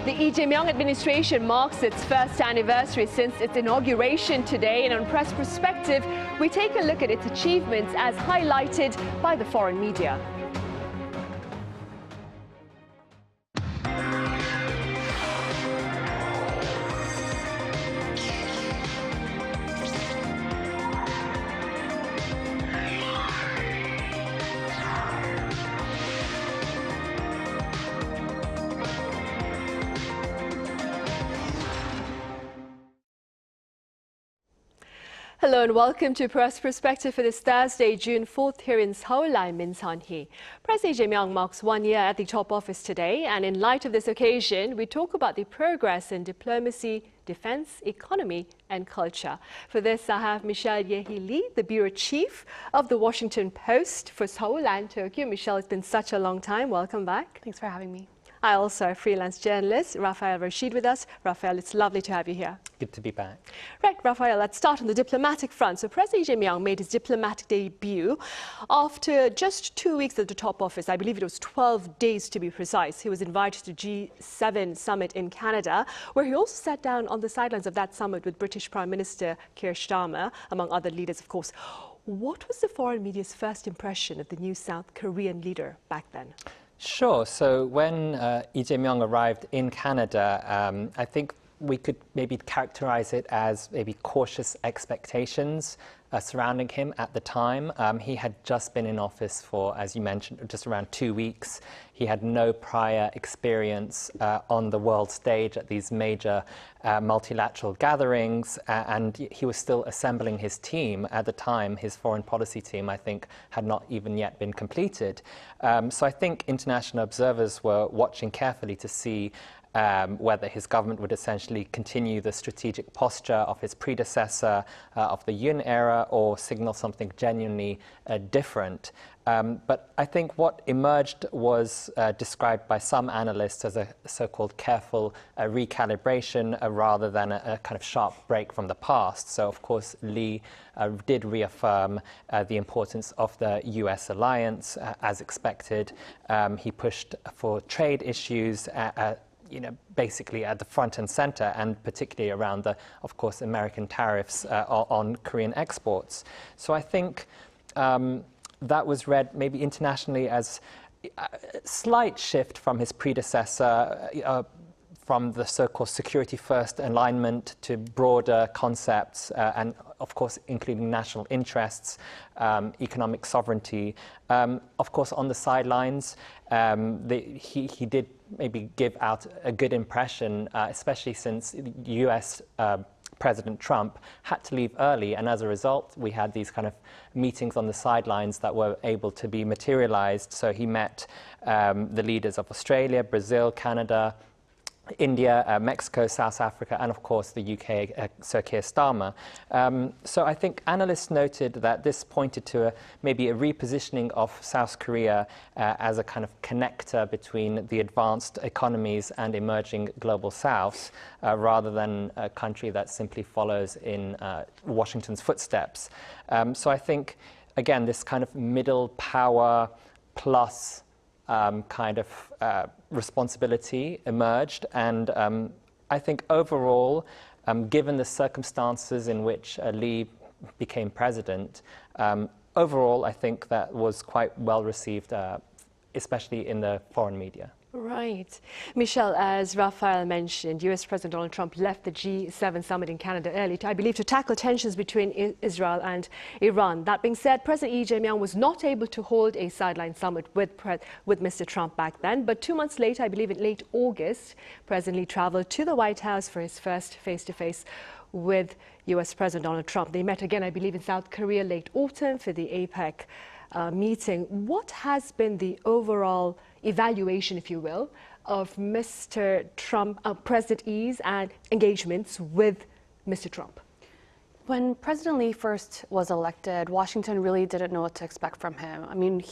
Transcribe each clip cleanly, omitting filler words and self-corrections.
The Lee Jae Myung administration marks its first anniversary since its inauguration today, and on Press Perspective, we take a look at its achievements as highlighted by the foreign media. Hello and welcome to Press Perspective for this Thursday, June 4th here in Seoul. I'm Min Sunhee. President Lee Jae Myung marks 1 year at the top office today, and in light of this occasion, we talk about the progress in diplomacy, defense, economy and culture. For this, I have Michelle Ye Hee Lee, the bureau chief of the Washington Post for Seoul and Tokyo. Michelle, it's been such a long time. Welcome back. Thanks for having me. I also have freelance journalist Raphael Rashid with us. Raphael, it's lovely to have you here. Good to be back. Right, Raphael, let's start on the diplomatic front. So President Lee Jae Myung made his diplomatic debut after just 2 weeks at the top office. I believe it was 12 days to be precise. He was invited to G7 summit in Canada, where he also sat down on the sidelines of that summit with British Prime Minister Keir Starmer, among other leaders, of course. What was the foreign media's first impression of the new South Korean leader back then? Sure. So when Lee Jae Myung arrived in Canada, I think we could maybe characterize it as maybe cautious expectations surrounding him at the time. He had just been in office for, as you mentioned, just around 2 weeks. He had no prior experience on the world stage at these major multilateral gatherings, and he was still assembling his team at the time. His foreign policy team, I think, had not even yet been completed. So I think international observers were watching carefully to see whether his government would essentially continue the strategic posture of his predecessor of the Yoon era or signal something genuinely different. But I think what emerged was described by some analysts as a so-called careful recalibration rather than a kind of sharp break from the past. So, of course, Lee did reaffirm the importance of the US alliance as expected. He pushed for trade issues basically at the front and center, and particularly around the, of course, American tariffs on Korean exports. So I think that was read maybe internationally as a slight shift from his predecessor, from the so-called security-first alignment to broader concepts, and of course, including national interests, economic sovereignty. Of course, on the sidelines, he did maybe give out a good impression, especially since US President Trump had to leave early, and as a result, we had these kind of meetings on the sidelines that were able to be materialized. So he met the leaders of Australia, Brazil, Canada, India, Mexico, South Africa, and of course the UK, Sir Keir Starmer. So I think analysts noted that this pointed to maybe a repositioning of South Korea as a kind of connector between the advanced economies and emerging global South, rather than a country that simply follows in Washington's footsteps. So I think, again, this kind of middle power plus kind of responsibility emerged, and I think overall, given the circumstances in which Lee became president, overall I think that was quite well received, especially in the foreign media. Right. Michelle, as Raphael mentioned, US President Donald Trump left the G7 summit in Canada early, I believe, to tackle tensions between Israel and Iran. That being said, President Lee Jae Myung was not able to hold a sideline summit with Mr. Trump back then. But 2 months later, I believe in late August, President Lee traveled to the White House for his first face-to-face with US President Donald Trump. They met again, I believe, in South Korea late autumn for the APEC meeting. What has been the overall evaluation, if you will, of Mr. Trump, President Lee's and engagements with Mr. Trump? When President Lee first was elected, Washington really didn't know what to expect from him. I mean,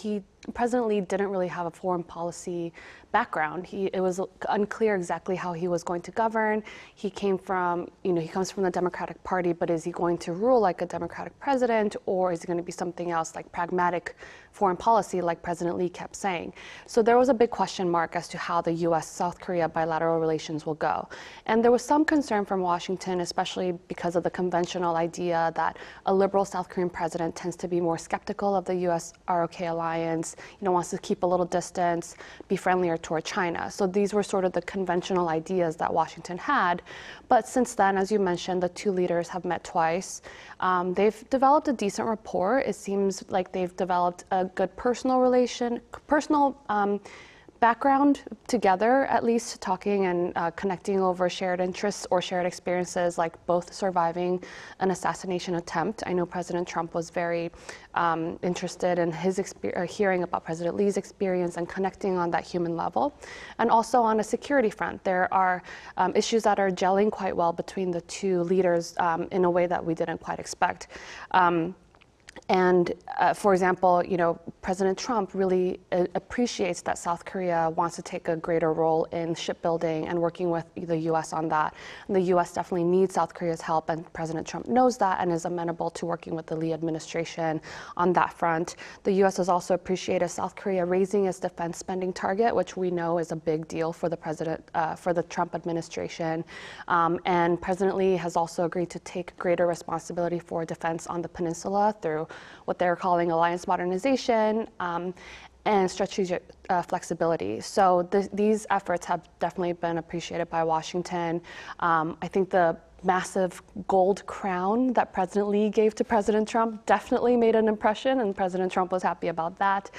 President Lee didn't really have a foreign policy background. It was unclear exactly how he was going to govern. He came from, he comes from the Democratic Party, but is he going to rule like a Democratic president, or is he going to be something else like pragmatic foreign policy, like President Lee kept saying. So there was a big question mark as to how the U.S.-South Korea bilateral relations will go. And there was some concern from Washington, especially because of the conventional idea that a liberal South Korean president tends to be more skeptical of the U.S.-ROK alliance, wants to keep a little distance, be friendlier toward China. So these were sort of the conventional ideas that Washington had. But since then, as you mentioned, the two leaders have met twice. They've developed a decent rapport. It seems like they've developed a good personal background together, at least talking and connecting over shared interests or shared experiences, like both surviving an assassination attempt. I know President Trump was very interested in his hearing about President Lee's experience and connecting on that human level. And also on a security front, there are issues that are gelling quite well between the two leaders in a way that we didn't quite expect. For example, President Trump really appreciates that South Korea wants to take a greater role in shipbuilding and working with the U.S. on that. And the U.S. definitely needs South Korea's help, and President Trump knows that and is amenable to working with the Lee administration on that front. The U.S. has also appreciated South Korea raising its defense spending target, which we know is a big deal for the Trump administration. And President Lee has also agreed to take greater responsibility for defense on the peninsula through what they're calling alliance modernization and strategic flexibility. So these efforts have definitely been appreciated by Washington. I think the massive gold crown that President Lee gave to President Trump definitely made an impression, and President Trump was happy about that.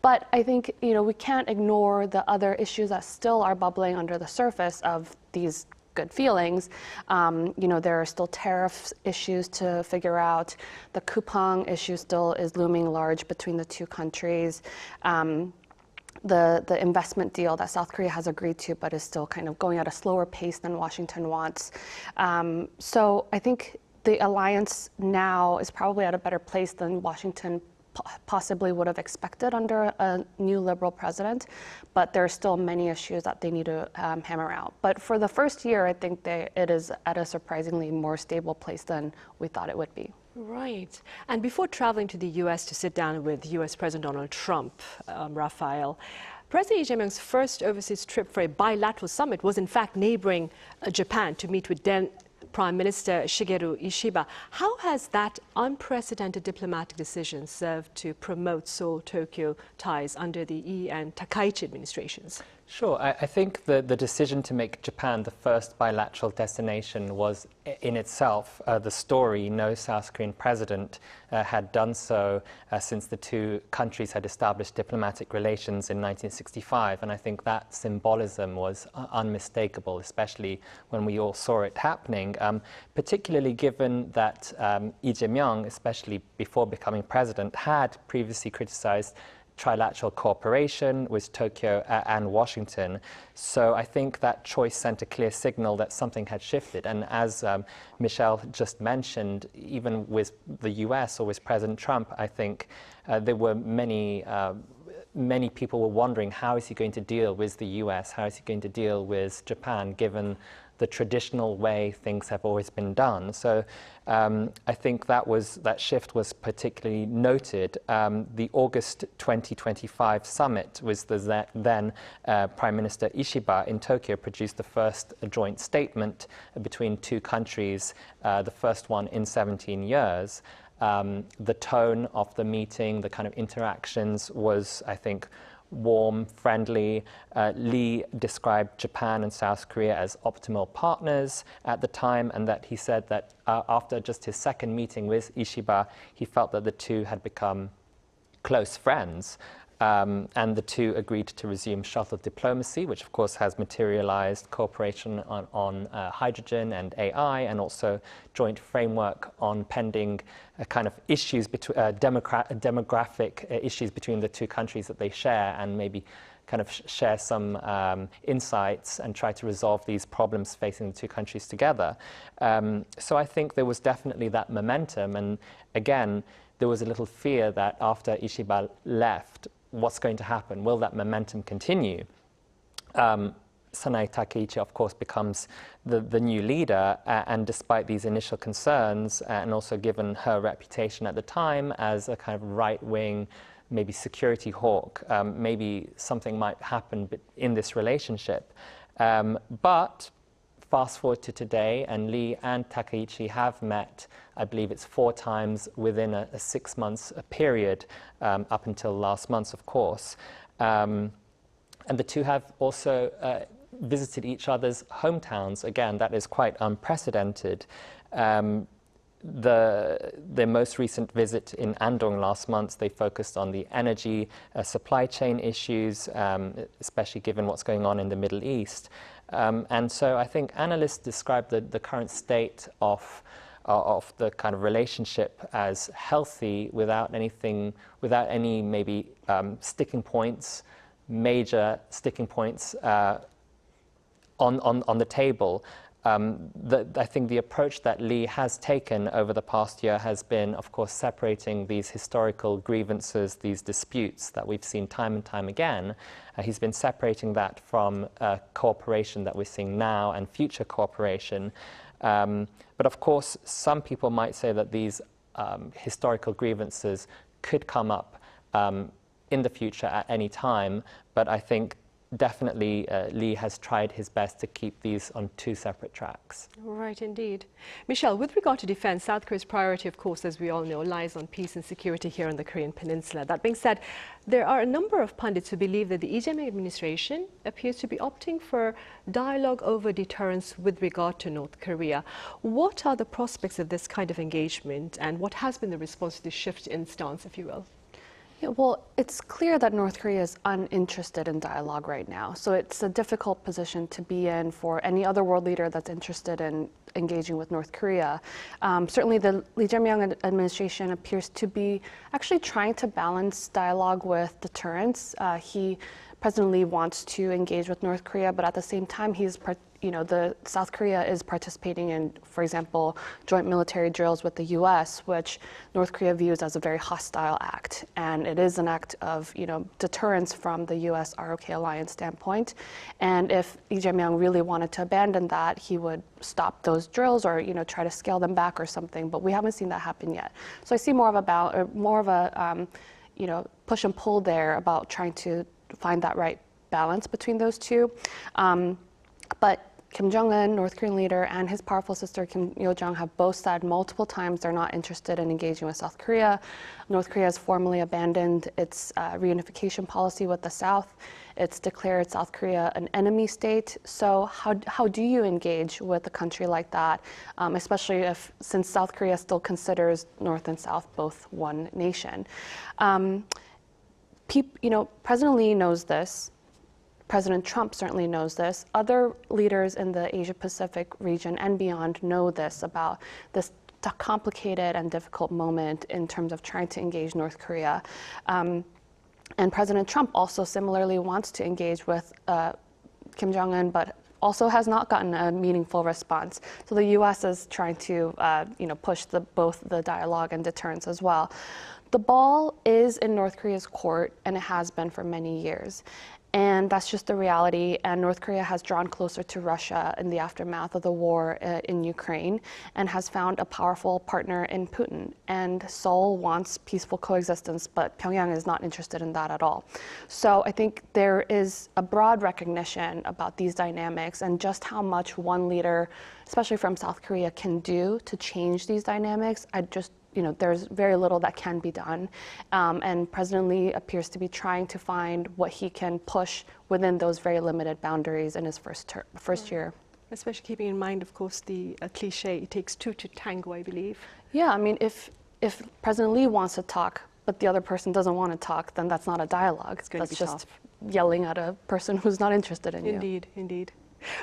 But I think, we can't ignore the other issues that still are bubbling under the surface of these good feelings. There are still tariff issues to figure out. The Kupang issue still is looming large between the two countries. The investment deal that South Korea has agreed to, but is still kind of going at a slower pace than Washington wants. So I think the alliance now is probably at a better place than Washington possibly would have expected under a new liberal president, but there are still many issues that they need to hammer out. But for the first year, I think it is at a surprisingly more stable place than we thought it would be. Right. And before traveling to the U.S. to sit down with U.S. President Donald Trump, Raphael, President Lee Jae Myung's first overseas trip for a bilateral summit was in fact neighboring Japan to meet with then Prime Minister Shigeru Ishiba. How has that unprecedented diplomatic decision served to promote Seoul-Tokyo ties under the Lee and Takaichi administrations? Sure. I think the decision to make Japan the first bilateral destination was in itself the story. No South Korean president had done so since the two countries had established diplomatic relations in 1965. And I think that symbolism was unmistakable, especially when we all saw it happening, particularly given that Lee Jae Myung, especially before becoming president, had previously criticized trilateral cooperation with Tokyo and Washington. So I think that choice sent a clear signal that something had shifted. And as Michelle just mentioned, even with the US or with President Trump, I think there were many people were wondering, how is he going to deal with the US? How is he going to deal with Japan, given the traditional way things have always been done? So I think that shift was particularly noted. The August 2025 summit with the then Prime Minister Ishiba in Tokyo produced the first joint statement between two countries, the first one in 17 years. The tone of the meeting, the kind of interactions was, I think, warm, friendly. Lee described Japan and South Korea as optimal partners at the time, and that he said that after just his second meeting with Ishiba, he felt that the two had become close friends. And the two agreed to resume shuttle diplomacy, which of course has materialized cooperation on hydrogen and AI, and also joint framework on pending kind of issues, demographic issues between the two countries that they share, and maybe kind of share some insights and try to resolve these problems facing the two countries together. So I think there was definitely that momentum. And again, there was a little fear that after Ishiba left, what's going to happen? Will that momentum continue? Sunhee Takaichi, of course, becomes the new leader, and despite these initial concerns, and also given her reputation at the time as a kind of right-wing, maybe security hawk. Maybe something might happen in this relationship. But fast forward to today, and Lee and Takaichi have met, I believe it's 4 times within a 6 months period, up until last month, of course. And the two have also visited each other's hometowns. Again, that is quite unprecedented. Their most recent visit in Andong last month, they focused on the energy supply chain issues, especially given what's going on in the Middle East. And so I think analysts describe the current state of the kind of relationship as healthy, without any maybe sticking points, major sticking points on the table. I think the approach that Lee has taken over the past year has been, of course, separating these historical grievances, these disputes that we've seen time and time again. He's been separating that from cooperation that we're seeing now and future cooperation. But of course, some people might say that these historical grievances could come up in the future at any time. But I think definitely Lee has tried his best to keep these on 2 separate tracks. Right, indeed. Michelle, with regard to defense, South Korea's priority, of course, as we all know, lies on peace and security here on the Korean Peninsula. That being said, there are a number of pundits who believe that the Lee Jae Myung administration appears to be opting for dialogue over deterrence with regard to North Korea. What are the prospects of this kind of engagement, and what has been the response to this shift in stance, if you will? Yeah, well, it's clear that North Korea is uninterested in dialogue right now. So it's a difficult position to be in for any other world leader that's interested in engaging with North Korea. Certainly the Lee Jae Myung administration appears to be actually trying to balance dialogue with deterrence. President Lee wants to engage with North Korea, but at the same time, South Korea is participating in, for example, joint military drills with the U.S., which North Korea views as a very hostile act. And it is an act of, deterrence from the U.S. ROK alliance standpoint. And if Lee Jae Myung really wanted to abandon that, he would stop those drills or, try to scale them back or something. But we haven't seen that happen yet. So I see more of a push and pull there about trying to find that right balance between those two. But Kim Jong-un, North Korean leader, and his powerful sister Kim Yo-jong have both said multiple times they're not interested in engaging with South Korea. North Korea has formally abandoned its reunification policy with the South. It's declared South Korea an enemy state. So how do you engage with a country like that, especially since South Korea still considers North and South both one nation? President Lee knows this. President Trump certainly knows this. Other leaders in the Asia-Pacific region and beyond know this about this complicated and difficult moment in terms of trying to engage North Korea. And President Trump also similarly wants to engage with Kim Jong-un, but also has not gotten a meaningful response. So the U.S. is trying to push both the dialogue and deterrence as well. The ball is in North Korea's court, and it has been for many years. And that's just the reality. And North Korea has drawn closer to Russia in the aftermath of the war in Ukraine and has found a powerful partner in Putin. And Seoul wants peaceful coexistence, but Pyongyang is not interested in that at all. So I think there is a broad recognition about these dynamics and just how much one leader, especially from South Korea, can do to change these dynamics. There's very little that can be done. And President Lee appears to be trying to find what he can push within those very limited boundaries in his first year. Especially keeping in mind, of course, the cliche, it takes 2 to tango, I believe. Yeah, I mean, if President Lee wants to talk, but the other person doesn't want to talk, then that's not a dialogue. That's just yelling at a person who's not interested in you. Indeed, indeed.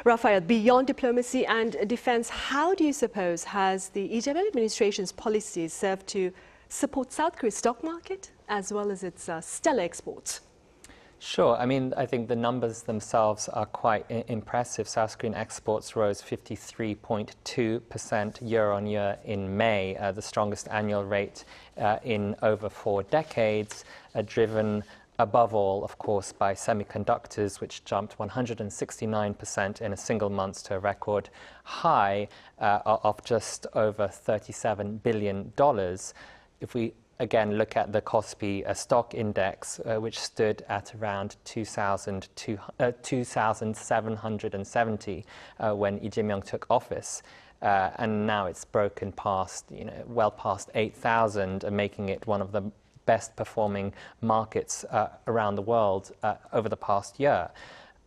Raphael, beyond diplomacy and defense, how do you suppose has the Lee Jae Myung administration's policies served to support South Korea's stock market as well as its stellar exports? Sure. I mean, I think the numbers themselves are quite impressive. South Korean exports rose 53.2% year on year in May, the strongest annual rate in over 4 decades, driven above all, of course, by semiconductors, which jumped 169% in a single month to a record high of just over $37 billion. If we again, look at the Kospi stock index, which stood at around 2,770 when Lee Jae Myung took office. And now it's broken past, well past 8,000, making it one of the best performing markets around the world over the past year.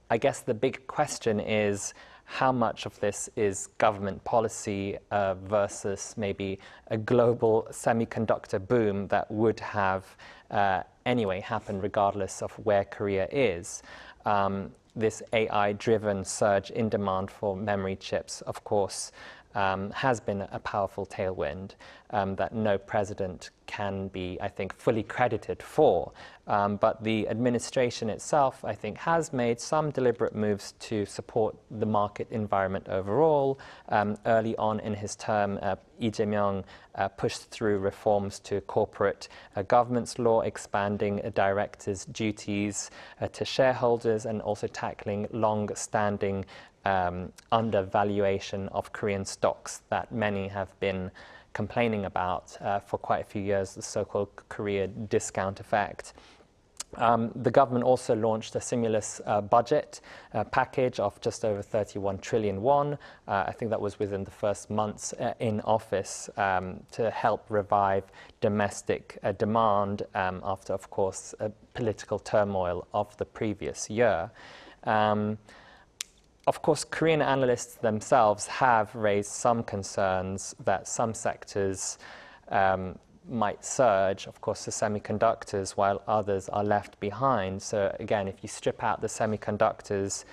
I guess the big question is, how much of this is government policy versus maybe a global semiconductor boom that would have anyway happened regardless of where Korea is. This AI-driven surge in demand for memory chips, of course, has been a powerful tailwind that no president can be, I think, fully credited for. But the administration itself, I think, has made some deliberate moves to support the market environment overall. Early on in his term, Lee Jae Myung pushed through reforms to corporate governance law, expanding directors' duties to shareholders, and also tackling long-standing undervaluation of Korean stocks that many have been complaining about for quite a few years, the so-called Korea discount effect. The government also launched a stimulus budget package of just over 31 trillion won. I think that was within the first months in office to help revive domestic demand after, of course, political turmoil of the previous year. Of course, Korean analysts themselves have raised some concerns that some sectors might surge, of course, the semiconductors, while others are left behind. So again, if you strip out the semiconductors,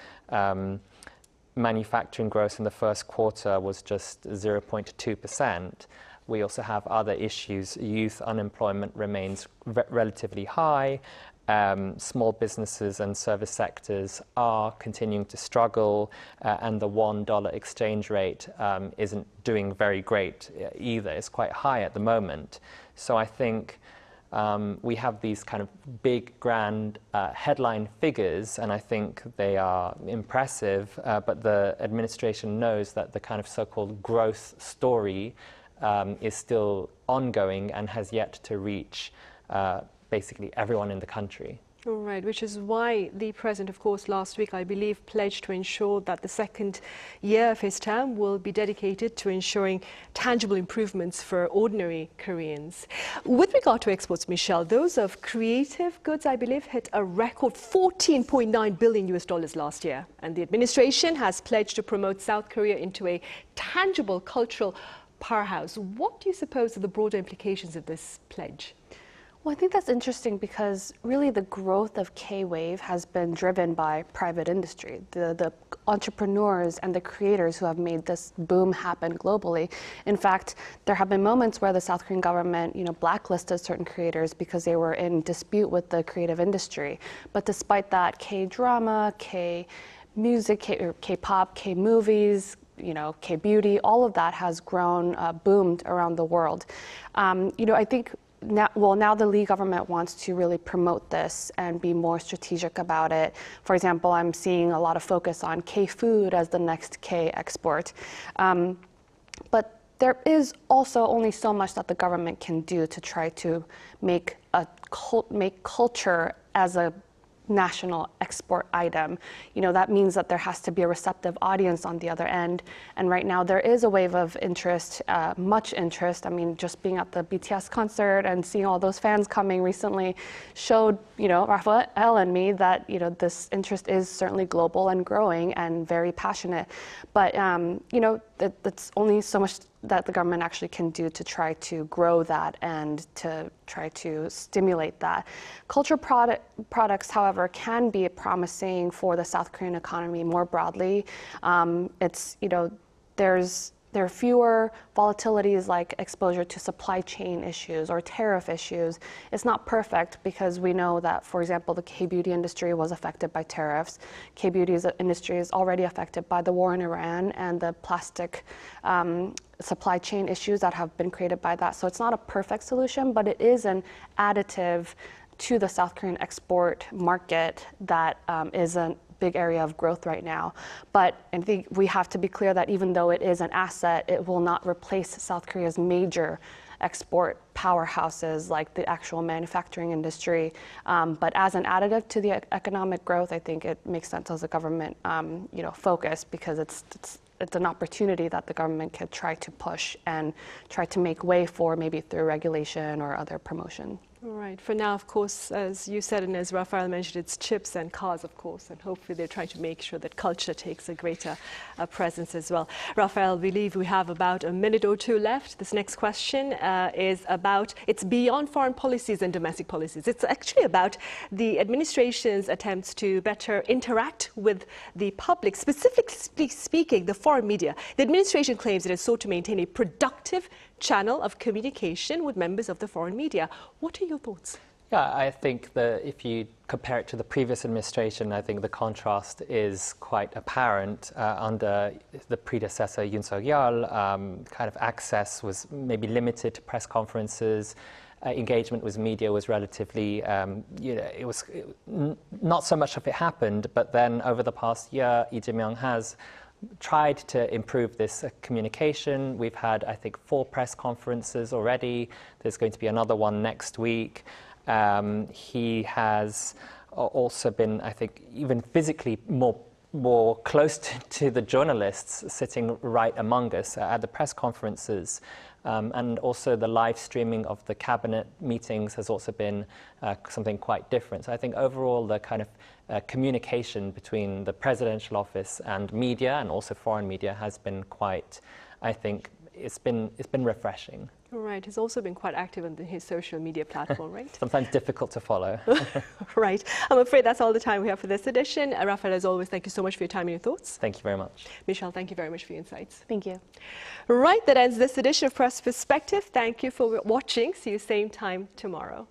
manufacturing growth in the first quarter was just 0.2%. We also have other issues. Youth unemployment remains relatively high. Small businesses and service sectors are continuing to struggle, and the $1 exchange rate isn't doing very great either. It's quite high at the moment. So I think we have these kind of big, grand headline figures, and I think they are impressive, but the administration knows that the kind of so-called growth story is still ongoing and has yet to reach basically everyone in the country. All right, which is why the president, of course, last week, I believe, pledged to ensure that the second year of his term will be dedicated to ensuring tangible improvements for ordinary Koreans. With regard to exports, Michelle, those of creative goods, I believe, hit a record $14.9 billion last year. And the administration has pledged to promote South Korea into a tangible cultural powerhouse. What do you suppose are the broader implications of this pledge? Well, I think that's interesting because really the growth of K-Wave has been driven by private industry, the entrepreneurs and the creators who have made this boom happen globally. In fact, there have been moments where the South Korean government, blacklisted certain creators because they were in dispute with the creative industry. But despite that, K-drama, K-music, K-pop, K-movies, K-beauty, all of that has grown, boomed around the world. I think now the Lee government wants to really promote this and be more strategic about it. For example, I'm seeing a lot of focus on K-food as the next K export. But there is also only so much that the government can do to try to make culture as a national export item. That means that there has to be a receptive audience on the other end. And right now there is a wave of interest, much interest. I mean, just being at the BTS concert and seeing all those fans coming recently showed, Raphael and me that, this interest is certainly global and growing and very passionate. But, that's only so much that the government actually can do to try to grow that and to try to stimulate that. Cultural products, however, can be promising for the South Korean economy more broadly. There are fewer volatilities like exposure to supply chain issues or tariff issues. It's not perfect because we know that, for example, the K-beauty industry was affected by tariffs. K-beauty industry is already affected by the war in Iran and the plastic supply chain issues that have been created by that. So it's not a perfect solution, but it is an additive to the South Korean export market that is a big area of growth right now. But I think we have to be clear that even though it is an asset, it will not replace South Korea's major export powerhouses like the actual manufacturing industry. But as an additive to the economic growth, I think it makes sense as a government focus, because it's an opportunity that the government could try to push and try to make way for, maybe through regulation or other promotion. All right. For now, of course, as you said and as Raphael mentioned, it's chips and cars, of course, and hopefully they're trying to make sure that culture takes a greater presence as well. Raphael, we believe we have about a minute or two left. This next question is about, it's beyond foreign policies and domestic policies. It's actually about the administration's attempts to better interact with the public, specifically speaking, the foreign media. The administration claims it has sought to maintain a productive channel of communication with members of the foreign media. What are your thoughts? Yeah, I think that if you compare it to the previous administration, I think the contrast is quite apparent. Under the predecessor Yoon Suk-yeol, kind of access was maybe limited to press conferences. Engagement with media was relatively, not so much of it happened, but then over the past year, Lee Jae Myung has tried to improve this communication. We've had, I think, 4 press conferences already. There's going to be another one next week. He has also been, I think, even physically more close to the journalists, sitting right among us at the press conferences. And also the live streaming of the cabinet meetings has also been something quite different. So I think overall the kind of communication between the presidential office and media, and also foreign media, has been quite, I think, it's been refreshing. Right, he's also been quite active on his social media platform, right? Sometimes difficult to follow. Right. I'm afraid that's all the time we have for this edition. Raphael, as always, thank you so much for your time and your thoughts. Thank you very much. Michelle, thank you very much for your insights. Thank you. Right, that ends this edition of Press Perspective. Thank you for watching. See you same time tomorrow.